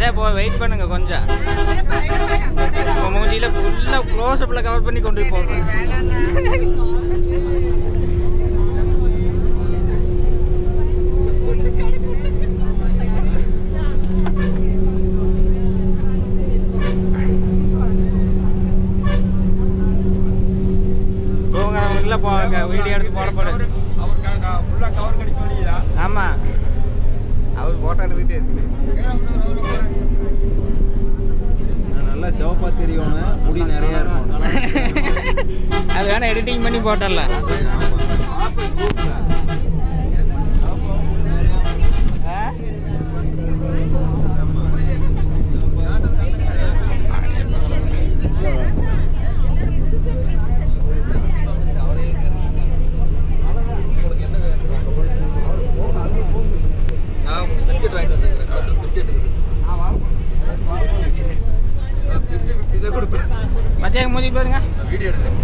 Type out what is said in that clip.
நீங்களே போ வெயிட் பண்ணுங்க கொஞ்சம். உங்கள் மூஞ்சியில் ஃபுல்லாக க்ளோஸ்அப்பில் கவர் பண்ணி கொண்டு போங்க. போங்க போங்க வீடியோ எடுத்து போடப்படு. ஆமாம் அவர் ஃபோட்டோ எடுத்துக்கிட்டே இருக்கு. நல்லா சிவப்பா தெரியும், முடி நிறையா இருக்கும். அது வேணா எடிட்டிங் பண்ணி போட்டல. மச்சான் மூஞ்சி பாருங்க. வீடியோ எடுக்கிறேன்.